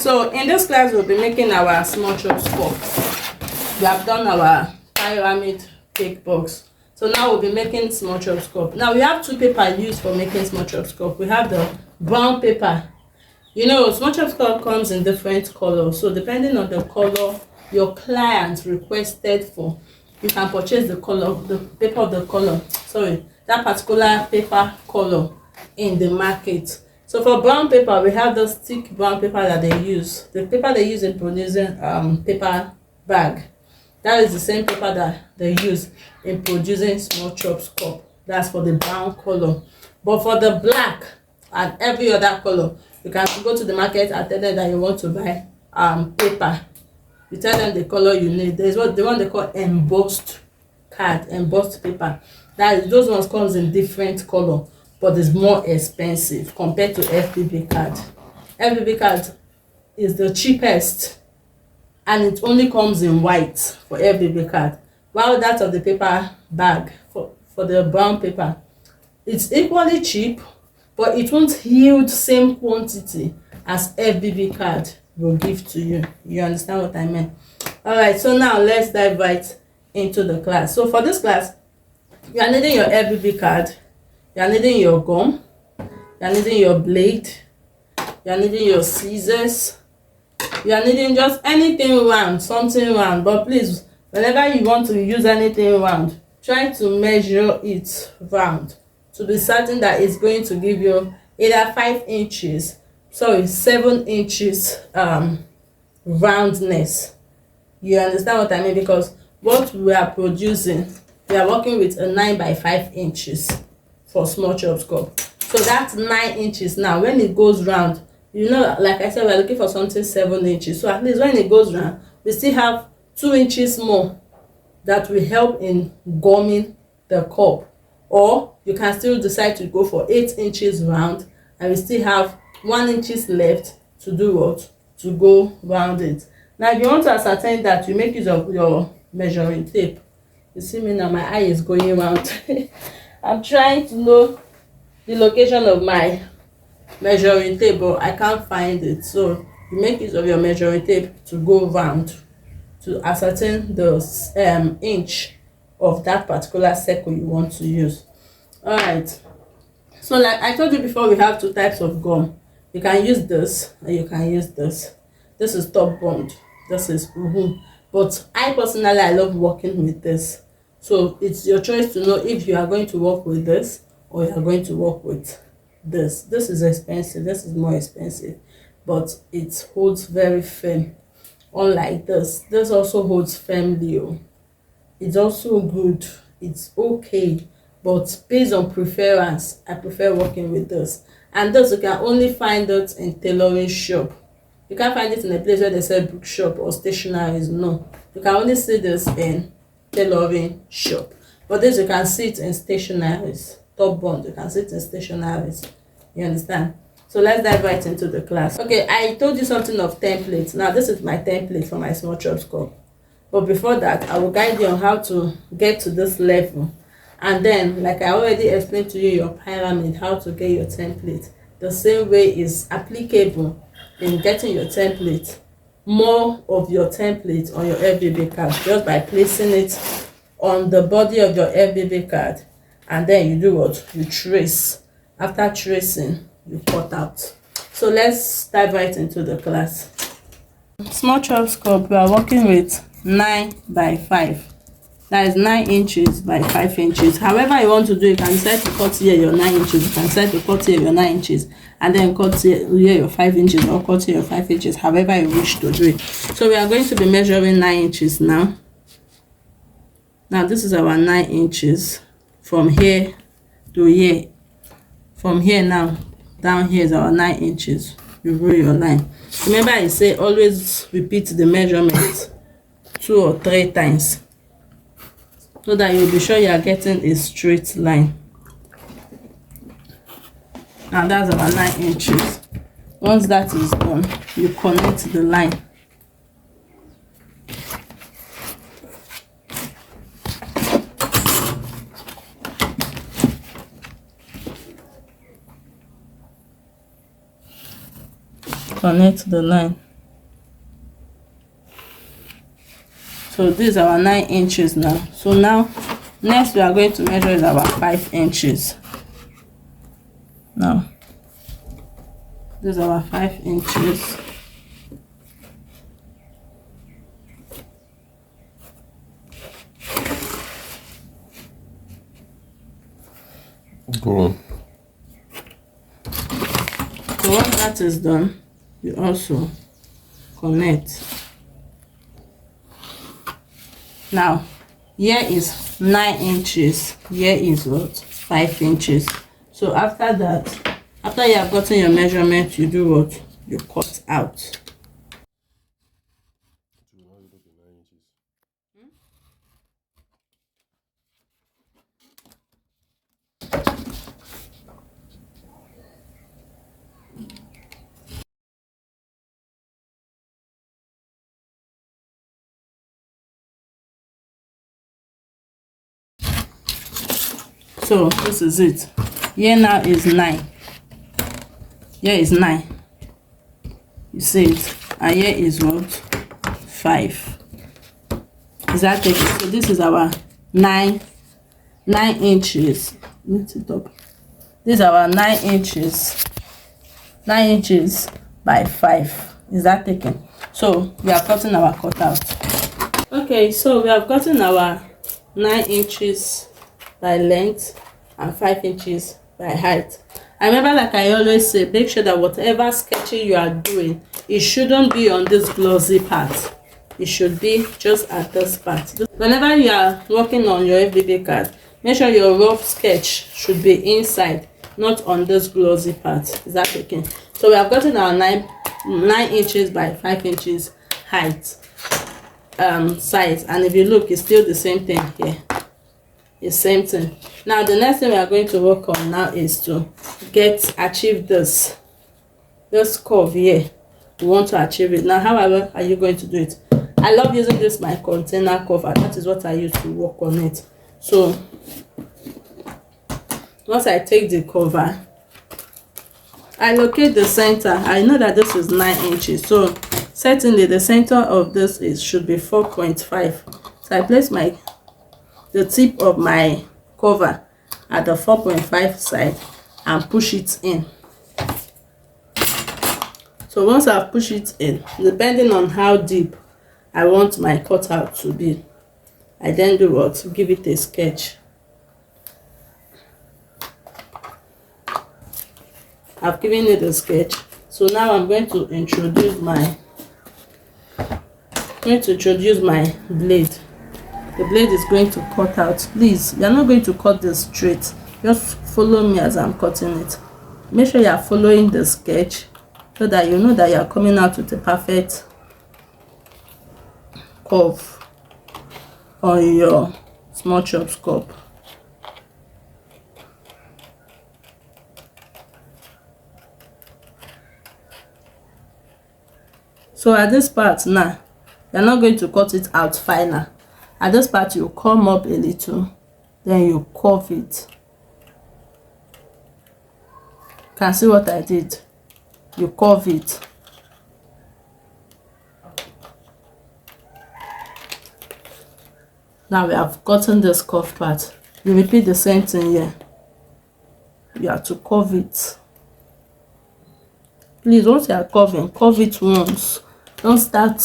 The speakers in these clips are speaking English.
So in this class we'll be making our small chops cup. We have done our pyramid cake box, so now we'll be making small chops cup. Now we have two paper used for making small chops cup. We have the brown paper. You know, small chops cup comes in different colors, so depending on the color your client requested for, you can purchase the color, the paper of the color, sorry, that particular paper color in the market. So for brown paper, we have the thick brown paper that they use. The paper they use in producing paper bag. That is the same paper that they use in producing small chops cup. That's for the brown color. But for the black and every other color, you can go to the market and tell them that you want to buy paper. You tell them the color you need. There's what the one they call embossed card, embossed paper. That is, those ones comes in different color, but it's more expensive compared to FBB card. FBB card is the cheapest, and it only comes in white for FBB card, while that of the paper bag for the brown paper, it's equally cheap, but it won't yield same quantity as FBB card will give to you. You understand what I mean? All right, so now let's dive right into the class. So for this class, you are needing your FBB card, you are needing your gum, you are needing your blade, you are needing your scissors, you are needing just anything round, something round. But please, whenever you want to use anything round, try to measure it round to be certain that it's going to give you either 5 inches, sorry, 7 inches roundness. You understand what I mean? Because what we are producing, we are working with a 9 by 5 inches for small chops cup. So that's 9 inches. Now when it goes round, you know, like I said, we're looking for something 7 inches. So at least when it goes round, we still have 2 inches more that will help in gumming the cup. Or you can still decide to go for 8 inches round, and we still have 1 inches left to do what? To go round it. Now if you want to ascertain that, you make use of your measuring tape. You see me now, my eye is going round. I'm trying to know the location of my measuring tape, but I can't find it. So you make use of your measuring tape to go round to ascertain the inch of that particular circle you want to use. All right, so like I told you before, we have two types of gum. You can use this and you can use this. This is top bond, this is but I personally, I love working with this. So it's your choice to know if you are going to work with this or you are going to work with this. This is expensive, this is more expensive, but it holds very firm. Unlike this also holds firmly. It's also good, it's okay, but based on preference, I prefer working with this. And this, you can only find it in tailoring shop. You can't find it in a place where they sell bookshop or stationaries. No, you can only see this in tailoring shop. But this, you can see it in stationaries. Top bond, you can see it in stationaries. You understand? So let's dive right into the class. Okay, I told you something of templates. Now this is my template for my small chops cup. But before that, I will guide you on how to get to this level. And then, like I already explained to you, your pyramid, how to get your template. The same way is applicable in getting your template. More of your template on your FBB card, just by placing it on the body of your FBB card. And then you do what? You trace. After tracing, you cut out. So let's dive right into the class. Small chops cup, we are working with 9 by 5. That is 9 inches by 5 inches. However you want to do it, you can decide to cut here your 9 inches, you can decide to cut here your 9 inches, and then cut here your 5 inches, or cut here your 5 inches, however you wish to do it. So we are going to be measuring 9 inches now. Now this is our 9 inches from here to here. From here now down here is our 9 inches. You roll your line. Remember, I say always repeat the measurement 2 or 3 times, so that you'll be sure you are getting a straight line. And that's our 9 inches. Once that is done, you connect the line. Connect the line. So this is our 9 inches now. So now next we are going to measure is our 5 inches. Now this is our 5 inches. Go on. So once that is done, you also connect. Now here is 9 inches, here is what? 5 inches. So after that, after you have gotten your measurement, you do what? You cut out. So this is it. Here now is 9. Here is 9. You see it. And here is what? 5. Is that it? So this is our 9 inches. Lift it up. This is our 9 inches. 9 inches by 5. Is that taken? So we are cutting our cutout. Okay, so we have gotten our 9 inches by length and 5 inches by height. I remember, like I always say, make sure that whatever sketching you are doing, it shouldn't be on this glossy part. It should be just at this part. Whenever you are working on your FBB card, make sure your rough sketch should be inside, not on this glossy part. Is that okay? So we have gotten our 9 inches by 5 inches height size, and if you look, it's still the same thing here. The same thing. Now the next thing we are going to work on now is to achieve this curve here. We want to achieve it. Now, however, are you going to do it? I love using this my container cover. That is what I use to work on it. So once I take the cover, I locate the center. I know that this is 9 inches, so certainly the center of this should be 4.5. So I place the tip of my cover at the 4.5 side and push it in. So once I've pushed it in, depending on how deep I want my cutout to be, I then do what? Give it a sketch. I've given it a sketch. So now I'm going to introduce my blade. The blade is going to cut out. Please, you're not going to cut this straight. Just follow me as I'm cutting it. Make sure you are following the sketch so that you know that you are coming out with a perfect curve on your small chops cup. So at this part now, you're not going to cut it out final. At this part, you come up a little, then you curve it. You can see what I did. You curve it. Now we have gotten this curved part. You repeat the same thing here. You have to curve it. Please, once you are curving, curve it once. Don't start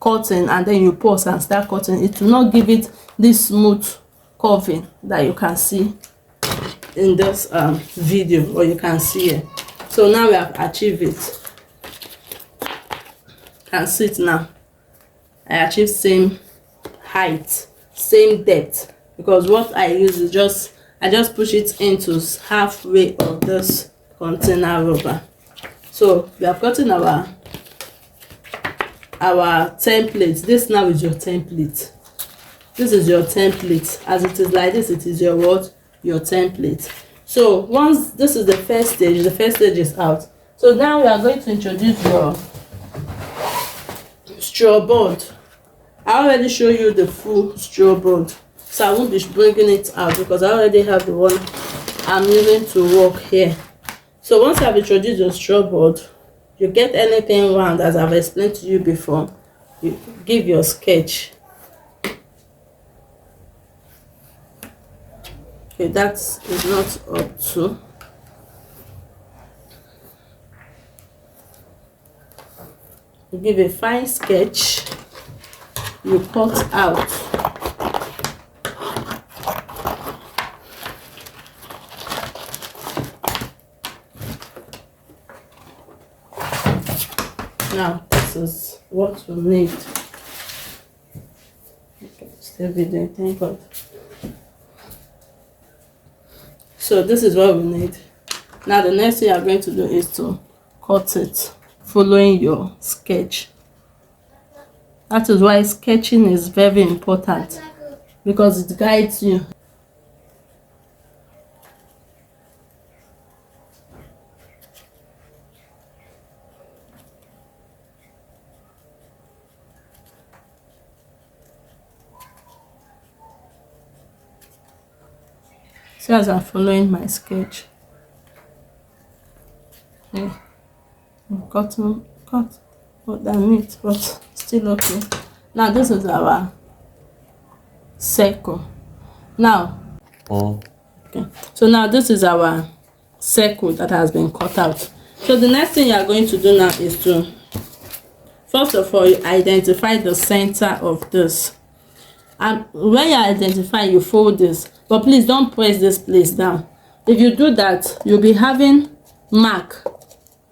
cutting and then you pause and start cutting. It will not give it this smooth curving that you can see in this video, or you can see it. So now we have achieved it. You can see it now. I achieved same height, same depth, because what I use is I just push it into halfway of this container rubber. So we have gotten our template. This now is your template. This is your template. As it is like this, it is your what? Your template. So once this is the first stage is out. So now we are going to introduce your straw board. I already showed you the full straw board, so I won't be bringing it out because I already have the one I'm using to work here. So once I've introduced your straw board, you get anything round, as I've explained to you before, you give your sketch Okay, that is not up to. You give a fine sketch, you cut out. Now this is what we need. Okay, still video, thank God. So this is what we need. Now the next thing you are going to do is to cut it following your sketch. That is why sketching is very important, because it guides you. See, as I'm following my sketch. Okay. Cut more than it, but still okay. Now this is our circle. Now, okay. So now this is our circle that has been cut out. So the next thing you are going to do now is to, first of all, you identify the center of this. And when you identify, you fold this, but please don't press this place down. If you do that, you'll be having mark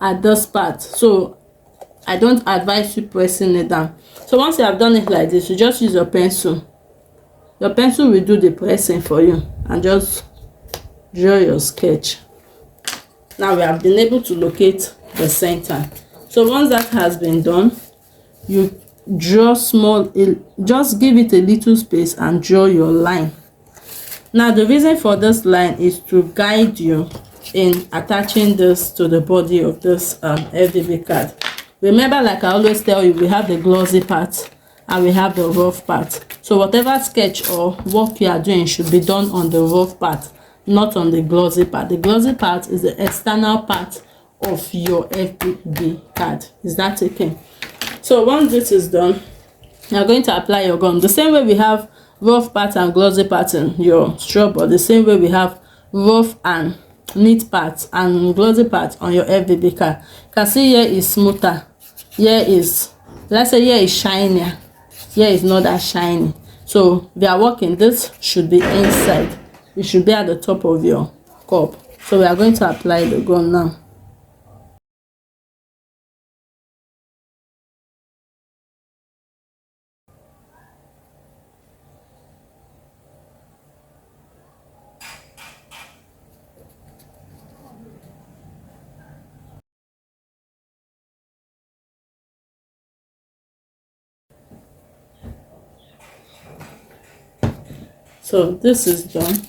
at this part, so I don't advise you pressing it down. So once you have done it like this, you just use your pencil. Your pencil will do the pressing for you, and just draw your sketch. Now we have been able to locate the center. So once that has been done, you draw small, just give it a little space and draw your line. Now the reason for this line is to guide you in attaching this to the body of this FVB card. Remember, like I always tell you, we have the glossy part and we have the rough part. So whatever sketch or work you are doing should be done on the rough part, not on the glossy part. The glossy part is the external part of your FVB card. Is that okay? So once this is done, you are going to apply your gum. The same way we have rough part and glossy part in your straw board, the same way we have rough and neat part and glossy part on your FVB card. You can see here is smoother, here is, let's say here is shinier, here is not that shiny. So we are working, this should be inside, it should be at the top of your cup. So we are going to apply the gum now. So this is done.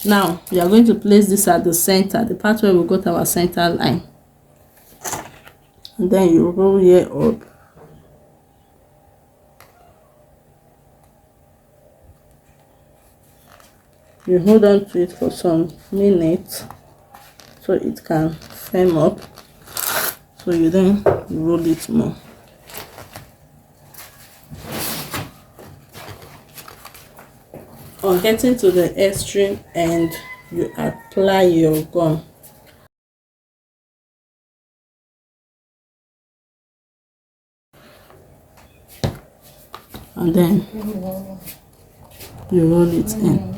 Now we are going to place this at the center, the part where we got our center line, and then you roll here up. You hold on to it for some minutes so it can firm up. So you then roll it more. On getting to the extreme end, you apply your gum. And then you roll it in.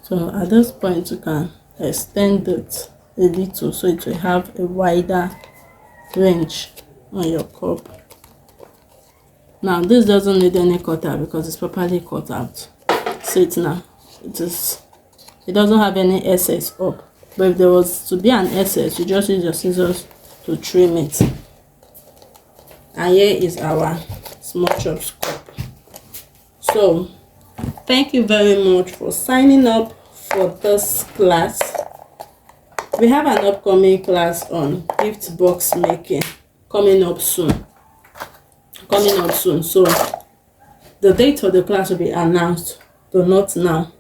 So at this point you can extend it a little so it will have a wider range on your cup. Now this doesn't need any cutter because it's properly cut out. See it now, it doesn't have any excess up, but if there was to be an excess, you just use your scissors to trim it. And here is our Smallchops cup. So thank you very much for signing up for this class. We have an upcoming class on gift box making coming up soon. So the date of the class will be announced, though not now.